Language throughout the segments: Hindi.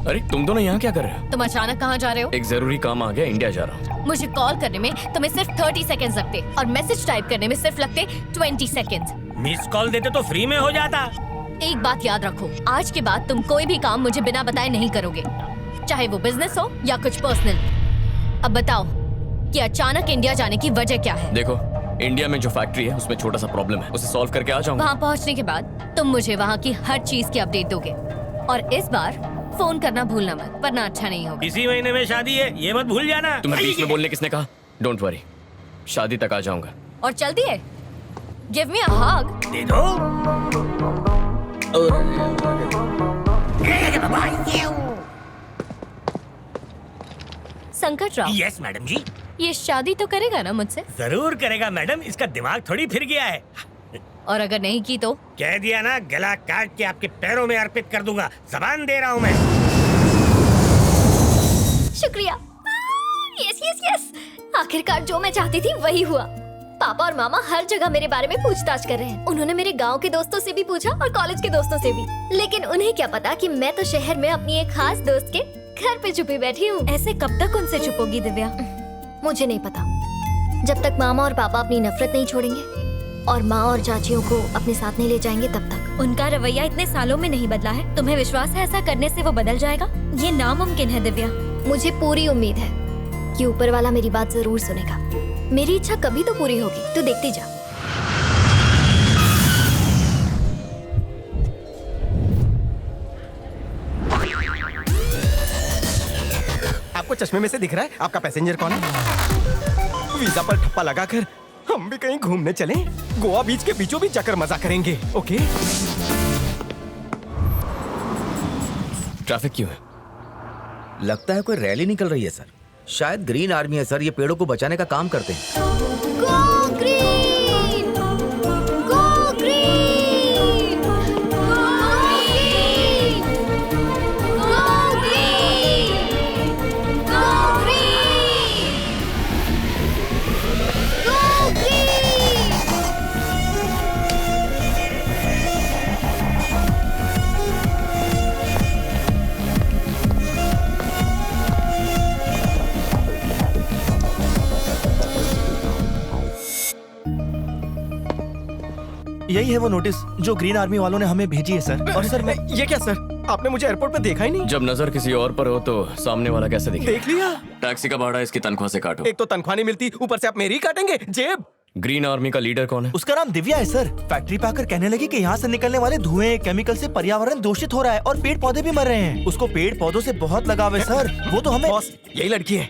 अरे तुम दोनों यहाँ क्या कर रहे हो? तुम अचानक कहाँ जा रहे हो? एक जरूरी काम आ गया, इंडिया जा रहा हूँ। मुझे कॉल करने में तुम्हें सिर्फ 30 सेकंड्स लगते और मैसेज टाइप करने में सिर्फ लगते 20 सेकंड्स। मिस कॉल देते तो फ्री में हो जाता। एक बात याद रखो, आज के बाद तुम कोई भी काम मुझे बिना बताए नहीं करोगे, चाहे वो बिजनेस हो या कुछ पर्सनल। अब बताओ कि अचानक इंडिया जाने की वजह क्या है? देखो, इंडिया में जो फैक्ट्री है उसमें छोटा सा प्रॉब्लम है, उसे सॉल्व करके आ जाऊंगा। वहाँ पहुँचने के बाद तुम मुझे वहाँ की हर चीज की अपडेट दोगे और इस बार फोन करना भूलना मत, वरना अच्छा नहीं होगा। इसी महीने में शादी है, ये मत भूल जाना। तुम्हें बीच में बोलने किसने कहा? डोंट वरी, शादी तक आ जाऊंगा। और चलती है, गिव मी अ हग। दे दो। संकट राव, यस मैडम जी। ये शादी तो करेगा ना मुझसे? जरूर करेगा मैडम, इसका दिमाग थोड़ी फिर गया है। और अगर नहीं की तो? कह दिया ना, गला काट के आपके पैरों में अर्पित कर दूंगा, जबान दे रहा हूँ मैं। शुक्रिया। यस यस यस, आखिरकार जो मैं चाहती थी वही हुआ। पापा और मामा हर जगह मेरे बारे में पूछताछ कर रहे हैं। उन्होंने मेरे गांव के दोस्तों से भी पूछा और कॉलेज के दोस्तों से भी, लेकिन उन्हें क्या पता कि मैं तो शहर में अपनी एक खास दोस्त के घर पे छुपी बैठी हूँ। ऐसे कब तक उनसे छुपोगी दिव्या? मुझे नहीं पता, जब तक मामा और पापा अपनी नफरत नहीं छोड़ेंगे और माँ और चाचियों को अपने साथ नहीं ले जाएंगे तब तक। उनका रवैया इतने सालों में नहीं बदला है, तुम्हें विश्वास है ऐसा करने से वो बदल जाएगा? ये नामुमकिन है दिव्या। मुझे पूरी उम्मीद है कि ऊपर वाला मेरी बात जरूर सुनेगा। मेरी इच्छा कभी तो पूरी होगी, तू देखती जा। आपको चश्मे में से दिख रहा है आपका पैसेंजर कौन है? वीजा पर ठप्पा लगाकर हम भी कहीं घूमने चलें? गोवा बीच के बीचों बीच जाकर मजा करेंगे। ओके? ट्रैफिक क्यों है? लगता है कोई रैली निकल रही है सर। शायद ग्रीन आर्मी है सर, ये पेड़ों को बचाने का काम करते हैं। Go green! Go green! Go green! Go green! Go green! Go green! यही है वो नोटिस जो ग्रीन आर्मी वालों ने हमें भेजी है सर। और सर मैं ये क्या सर, आपने मुझे एयरपोर्ट पे देखा ही नहीं? जब नजर किसी और पर हो तो सामने वाला कैसे दिखे? देख लिया। टैक्सी का भाड़ा इसकी तनख्वाह से काटो। एक तो तनख्वाह नहीं मिलती, ऊपर से आप मेरी काटेंगे जेब। ग्रीन आर्मी का लीडर कौन है? उसका नाम दिव्या है सर। फैक्ट्री पे आकर कहने लगी कि यहाँ से निकलने वाले धुएं केमिकल से पर्यावरण दूषित हो रहा है और पेड़ पौधे भी मर रहे हैं। उसको पेड़ पौधों से बहुत लगाव है सर। वो तो हमें बॉस, यही लड़की है।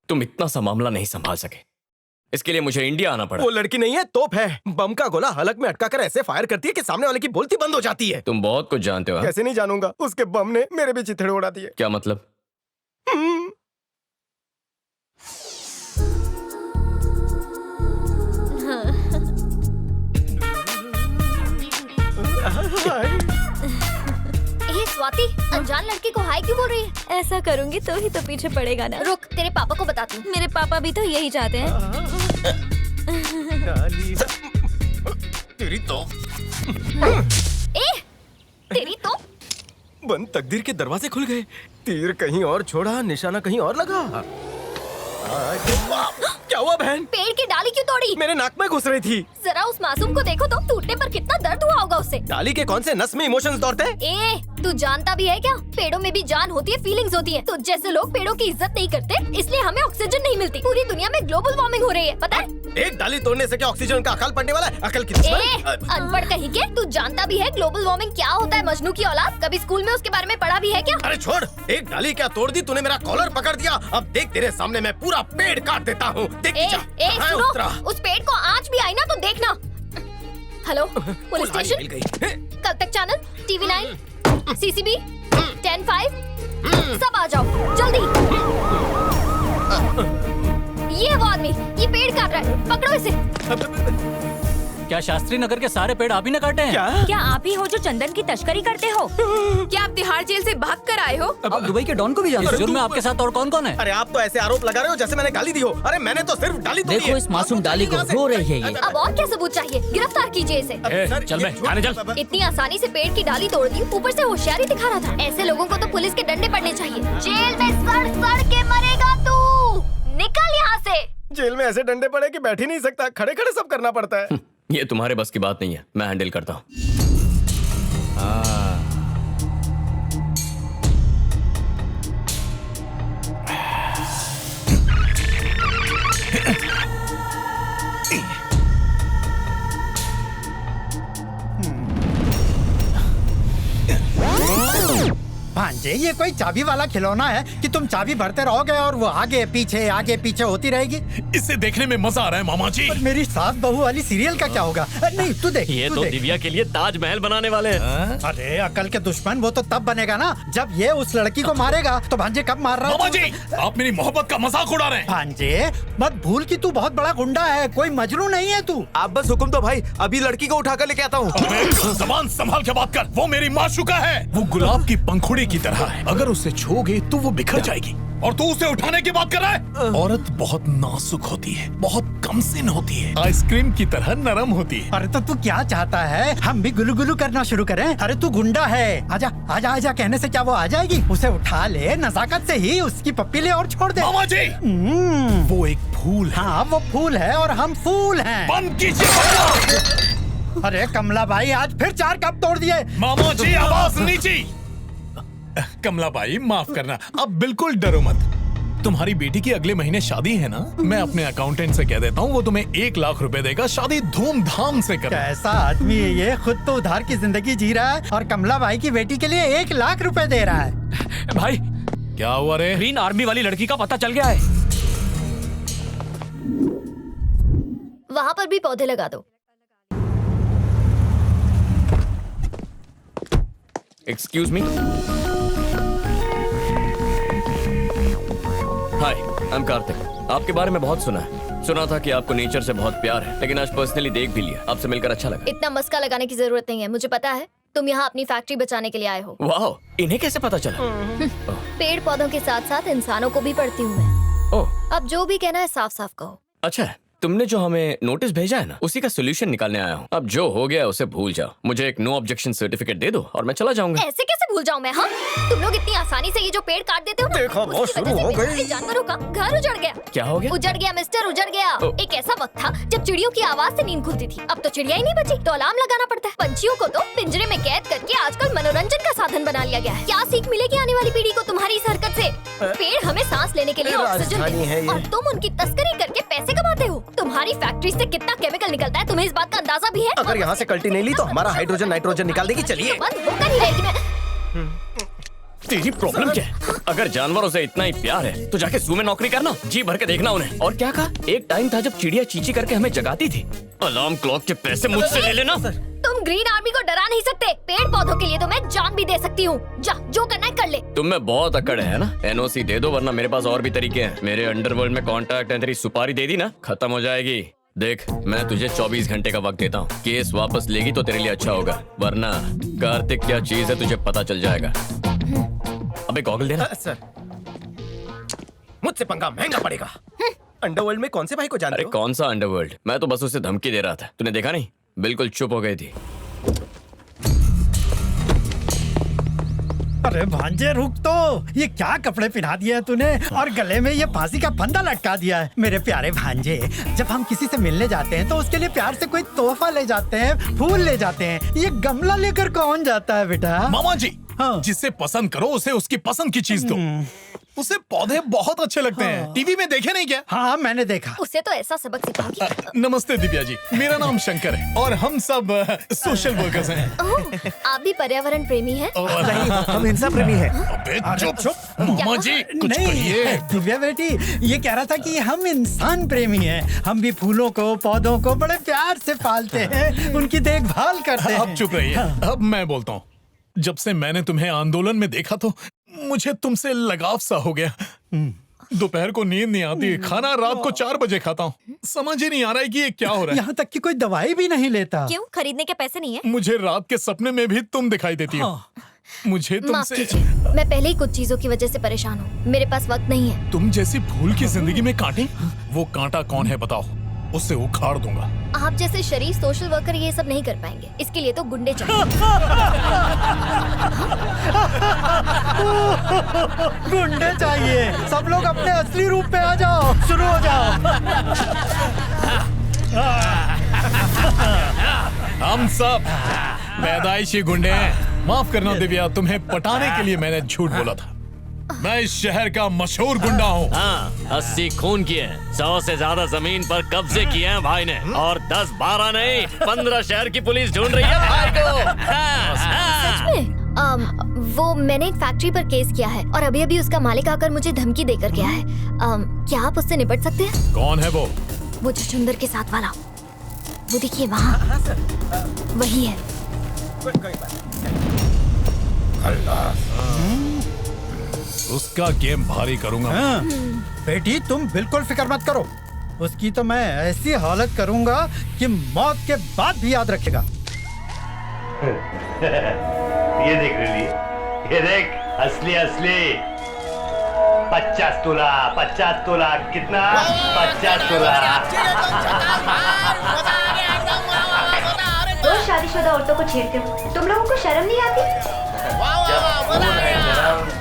तुम इतना सा मामला नहीं संभाल सके, इसके लिए मुझे इंडिया आना पड़ा। वो लड़की नहीं है, तोप है। बम का गोला हलक में अटका कर ऐसे फायर करती है कि सामने वाले की बोलती बंद हो जाती है। तुम बहुत कुछ जानते हो। कैसे नहीं जानूंगा, उसके बम ने मेरे भी चिथड़े उड़ा दिए। क्या मतलब? स्वाति, अनजान लड़की को हाय क्यों बोल रही है? ऐसा करूंगी तो ही तो पीछे पड़ेगा ना। रुक, तेरे पापा को बताती हूँ। मेरे पापा भी तो यही चाहते हैं। तेरी तो तेरी तो बंद तकदीर के दरवाजे खुल गए। तीर कहीं और छोड़ा, निशाना कहीं और लगा। क्या हुआ बहन? पेड़ की डाली क्यों तोड़ी? मेरे नाक में घुस रही थी। जरा उस मासूम को देखो तो, टूटने पर कितना दर्द हुआ होगा उससे। डाली के कौन से नस में इमोशंस दौड़ते हैं? तू जानता भी है क्या? पेड़ों में भी जान होती है, फीलिंग्स होती है। तो जैसे लोग पेड़ों की इज्जत नहीं करते, इसलिए हमें ऑक्सीजन नहीं मिलती। पूरी दुनिया में ग्लोबल वार्मिंग हो रही है, पता है? एक डाली तोड़ने से क्या ऑक्सीजन का अकाल पड़ने वाला है? अकल की अनपढ़ कहीं के, तू जानता भी है ग्लोबल वार्मिंग क्या होता है? मजनू की औलाद, कभी स्कूल में उसके बारे में पढ़ा भी है क्या? अरे छोड़, एक डाली क्या तोड़ दी तूने, मेरा कॉलर पकड़ दिया। अब देख तेरे सामने मैं पूरा पेड़ काट देता हूँ। सुनो, उस पेड़ को आँच भी आई ना तो देखना। हेलो पुलिस स्टेशन, कल तक चैनल TV9, CCB 10-5 सब आ जाओ जल्दी। ये वो आदमी, ये पेड़ काट रहा है, पकड़ो इसे। क्या शास्त्री नगर के सारे पेड़ आप ही ने काटे हैं? क्या आप ही हो जो चंदन की तस्करी करते हो? क्या आप तिहाड़ जेल से भाग कर आए हो? आप दुबई के डॉन को भी जानते हो? जुर्म में आपके साथ और कौन कौन है? अरे आप तो ऐसे आरोप लगा रहे हो जैसे मैंने गाली दी हो। अरे मैंने तो सिर्फ डाली तो दी देखो है। इस मासूम डाली को, रो रही है ये। अब और क्या सबूत चाहिए? गिरफ्तार कीजिए इसे। चल बे, थाने चल। इतनी आसानी से पेड़ की डाली तोड़ दी, ऊपर से होशियारी दिखा रहा था। ऐसे लोगों को तो पुलिस के डंडे पड़ने चाहिए। जेल में सड़ सड़ के मरेगा तू। निकल यहाँ से। जेल में ऐसे डंडे पड़े कि बैठ ही नहीं सकता, खड़े खड़े सब करना पड़ता है। ये तुम्हारे बस की बात नहीं है, मैं हैंडल करता हूँ। भांजे, ये कोई चाबी वाला खिलौना है कि तुम चाबी भरते रहोगे और वो आगे पीछे होती रहेगी? इससे देखने में मजा आ रहा है मामा जी। और मेरी सास बहू वाली सीरियल का क्या होगा? नहीं तू देख, ये तू तो देख। दिव्या के लिए ताजमहल बनाने वाले हैं। अरे अकल के दुश्मन, वो तो तब बनेगा ना जब ये उस लड़की को मारेगा। तो भांजे कब मार रहा मामा जी, आप मेरी मोहब्बत का मजाक उड़ा रहे हैं। भांजे मत भूल कि तू बहुत बड़ा गुंडा है, कोई मजनू नहीं है तू। आप बस हुक्म दो भाई, अभी लड़की को उठा कर लेके आता हूँ। जबान संभाल के बात कर, वो मेरी माशूका है। वो गुलाब की पंखुड़ी की तरह है, अगर उसे छूओगे तो वो बिखर जाएगी। और तू उसे उठाने की बात कर रहा है? औरत बहुत नाजुक होती है, बहुत कमसिन होती है, आइसक्रीम की तरह नरम होती है। अरे तो तू क्या चाहता है, हम भी गुलू गुलू करना शुरू करें? अरे तू गुंडा है, आजा आजा आजा कहने से क्या वो आ जाएगी? उसे उठा ले, नजाकत से ही उसकी पप्पी ले और छोड़ दे। मामा जी, वो एक फूल है। हाँ वो फूल है और हम फूल हैं। बंद कीजिए। अरे कमला भाई, आज फिर 4 कप तोड़ दिए। मामा जी आवाज नीचे। कमला भाई माफ करना, अब बिल्कुल डरो मत। तुम्हारी बेटी की अगले महीने शादी है ना? मैं अपने अकाउंटेंट से कह देता हूँ, वो तुम्हें 1 लाख रुपए देगा। शादी धूमधाम से करना। कैसा आदमी है ये, खुद तो उधार की जिंदगी जी रहा है और कमला भाई की बेटी के लिए 1 लाख रुपए दे रहा है। भाई क्या हुआ रे? ग्रीन आर्मी वाली लड़की का पता चल गया है। वहाँ पर भी पौधे लगा दो। Excuse me. Hi, I am Kartik. आपके बारे में बहुत सुना था कि आपको नेचर से बहुत प्यार है, लेकिन आज पर्सनली देख भी लिया। आपसे मिलकर अच्छा लगा। इतना मस्का लगाने की जरूरत नहीं है, मुझे पता है तुम यहाँ अपनी फैक्ट्री बचाने के लिए आए हो। वाह, इन्हें कैसे पता चला? पेड़ पौधों के साथ साथ इंसानों को भी पढ़ती हूँ मैं। ओह, अब जो भी कहना है साफ साफ कहो। अच्छा है। तुमने जो हमें नोटिस भेजा है ना, उसी का सोल्यूशन निकालने आया हूँ। अब जो हो गया उसे भूल जाओ। मुझे एक नो ऑब्जेक्शन सर्टिफिकेट दे दो और मैं चला जाऊंगा। ऐसे कैसे भूल जाऊं मैं? हाँ, तुम लोग इतनी आसानी से ये जो पेड़ काट देते हो ना, देखो, वो उसकी वजह शुरू से हो मेरे गई। सारे जानवरों का घर उजड़ गया। क्या हो गया? उजड़ गया मिस्टर, उजड़ गया। एक ऐसा वक्त था जब चिड़ियों की आवाज से नींद खुलती थी। अब तो चिड़िया ही नहीं बची, तो अलार्म लगाना पड़ता है। पंछियों को तो पिंजरे में कैद करके आजकल मनोरंजन का साधन बना लिया गया है। क्या सीख मिलेगी आने वाली पीढ़ी को तुम्हारी इस हरकत से? पेड़ हमें सांस लेने के लिए ऑक्सीजन देते हैं और तुम उनकी तस्करी करके पैसे कमाते हो। तुम्हारी फैक्ट्री से कितना केमिकल निकलता है, तुम्हें इस बात का अंदाजा भी है? अगर यहाँ से कल्टी नहीं ली तो हमारा हाइड्रोजन नाइट्रोजन निकाल देगी। चलिए। बंद होकर ही रहेगी मैं। तेरी प्रॉब्लम क्या है? अगर जानवरों से इतना ही प्यार है तो जाके जू में नौकरी करना, जी भर के देखना उन्हें। और क्या कहा? एक टाइम था जब चिड़िया चींची करके हमें जगाती थी। अलार्म क्लॉक के पैसे मुझसे ले लेना। तुम ग्रीन आर्मी को डरा नहीं सकते। पेड़ पौधों के लिए तो मैं जान भी दे सकती हूँ। जा, जो करना है कर ले। तुम में बहुत अकड़ है ना? एनओसी दे दो, वरना मेरे पास और भी तरीके हैं। मेरे अंडरवर्ल्ड में कॉन्टैक्ट है। तेरी सुपारी दे दी ना, खत्म हो जाएगी। देख, मैं तुझे 24 घंटे का वक्त देता हूँ। केस वापस लेगी तो तेरे लिए अच्छा होगा, वरना कार्तिक क्या चीज है तुझे पता चल जाएगा। अबे गॉगल देना। सर, मुझसे पंगा महंगा पड़ेगा। अंडरवर्ल्ड में कौन से भाई को जानते अरे हो? कौन सा अंडरवर्ल्ड? मैं तो बस उसे धमकी दे रहा था। तूने देखा नहीं? बिल्कुल चुप हो गई थी। अरे भांजे रुक तो, ये क्या कपड़े पहना दिए हैं तूने और गले में ये फांसी का फंदा लटका दिया है। मेरे प्यारे भांजे, जब हम किसी से मिलने जाते हैं तो उसके लिए प्यार से कोई तोहफा ले जाते हैं, फूल ले जाते हैं। ये गमला लेकर कौन जाता है बेटा? मामा जी, हाँ। जिसे पसंद करो उसे उसकी पसंद की चीज दो। उसे पौधे बहुत अच्छे लगते हैं। टीवी में देखे नहीं क्या? हाँ मैंने देखा। उसे तो ऐसा सबक सिखाओगी। नमस्ते दिव्या जी, मेरा नाम शंकर है और हम सब सोशल वर्कर्स हैं। ओह, आप भी पर्यावरण प्रेमी हैं? नहीं, हम हिंसा प्रेमी हैं। अबे चुप। मामा जी कुछ कहिए। दिव्या बेटी, ये कह रहा था कि हम इंसान प्रेमी हैं। हम भी फूलों को, पौधों को बड़े प्यार से पालते हैं, उनकी देखभाल करते हैं। अब चुप रहिए। अब मैं बोलता हूँ। जब से मैंने तुम्हें आंदोलन में देखा तो मुझे तुमसे लगाव सा हो गया। दोपहर को नींद नहीं आती, खाना रात को 4 बजे खाता हूँ। समझ ही नहीं आ रहा है कि ये क्या हो रहा है। यहाँ तक कि कोई दवाई भी नहीं लेता। क्यों? खरीदने के पैसे नहीं है? मुझे रात के सपने में भी तुम दिखाई देती हो। मुझे माफ तुमसे कीजिए, मैं पहले ही कुछ चीजों की वजह से परेशान हूँ। मेरे पास वक्त नहीं है। तुम जैसी फूल की जिंदगी में कांटे? वो कांटा कौन है बताओ, उससे उखाड़ दूंगा। आप जैसे शरीफ सोशल वर्कर ये सब नहीं कर पाएंगे। इसके लिए तो गुंडे चाहिए। गुंडे चाहिए। सब लोग अपने असली रूप पे आ जाओ, शुरू हो जाओ। हम सब पैदाइशी गुंडे हैं। माफ करना दिव्या, तुम्हें पटाने के लिए मैंने झूठ बोला था। मैं इस शहर का मशहूर गुंडा हूँ। हाँ, 80 खून किए हैं, 100 से ज्यादा जमीन पर कब्जे किए हैं भाई ने, और 10-12 नहीं 15 शहर की पुलिस ढूंढ रही है भाई को। हाँ, हाँ। सच में? वो मैंने एक फैक्ट्री पर केस किया है और अभी अभी उसका मालिक आकर मुझे धमकी देकर गया है। क्या आप उससे निपट सकते हैं? कौन है वो? वो चुचुंदर के साथ वाला, वो देखिए वहाँ। वही है। उसका गेम भारी करूंगा। बेटी तुम बिल्कुल फिक्र मत करो, उसकी तो मैं ऐसी हालत करूंगा कि मौत के बाद भी याद रखेगा। ये देख रही, ये देख, असली असली 50 तोला कितना? 50 तोला। दो शादीशुदा औरतों को छेड़ते हो, तुम लोगों को शर्म नहीं आती?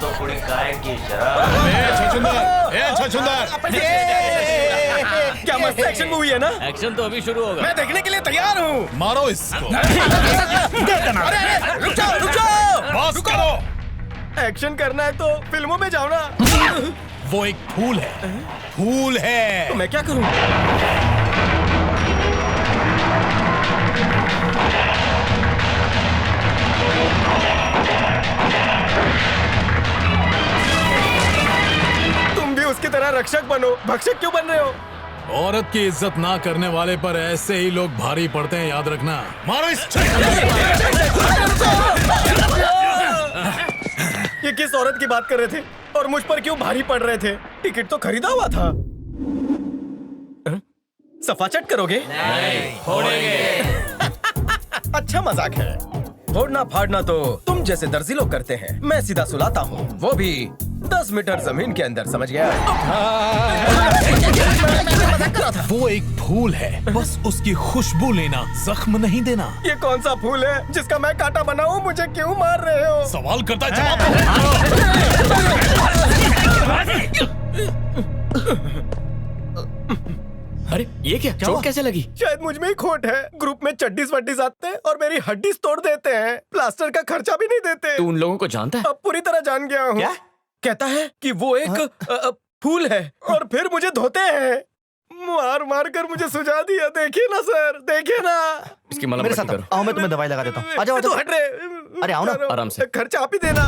तो कुड़ी काय की शराब। छछुंदर, क्या मस्त एक्शन मूवी है ना? एक्शन तो अभी शुरू होगा। मैं देखने के लिए तैयार हूँ। मारो इसको। रुक जाओ। बस करो। एक्शन करना है तो फिल्मों में जाओ ना। वो एक फूल है, फूल है। तो मैं क्या करूँ? तुम भी उसकी तरह रक्षक बनो। भक्षक क्यों बन रहे हो? औरत की इज्जत ना करने वाले पर ऐसे ही लोग भारी पड़ते हैं, याद रखना। मारो इस। ये किस औरत की बात कर रहे थे और मुझ पर क्यों भारी पड़ रहे थे? टिकट तो खरीदा हुआ था। सफाचट करोगे? नहीं, फोड़ेंगे। अच्छा मजाक है। फोड़ना फाड़ना तो तुम जैसे दर्जी लोग करते हैं, मैं सीधा सुलाता हूँ, वो भी 10 मीटर जमीन के अंदर, समझ गया? वो एक फूल है, बस उसकी खुशबू लेना, जख्म नहीं देना। ये कौन सा फूल है जिसका मैं कांटा बना हूँ? मुझे क्यों मार रहे हो? सवाल करता है, जवाब अरे ये क्या? चोट कैसे लगी? शायद मुझ में ही खोट है। ग्रुप में चड्डीज वड्डीज आते हैं और मेरी हड्डीज तोड़ देते हैं। प्लास्टर का खर्चा भी नहीं देते। तू उन लोगों को जानता है? अब पूरी तरह जान गया हूँ। कहता है कि वो एक फूल है और फिर मुझे धोते हैं। मार मार कर मुझे सुझा दिया। देखिए ना सर, देखिए ना। इसकी मलहम मेरे पट्टी साथ करो। आओ, मैं तुम्हें दवाई लगा देता हूँ। आ जाओ। तू हट रे। अरे आओ ना। आराम से। खर्चा आप ही देना।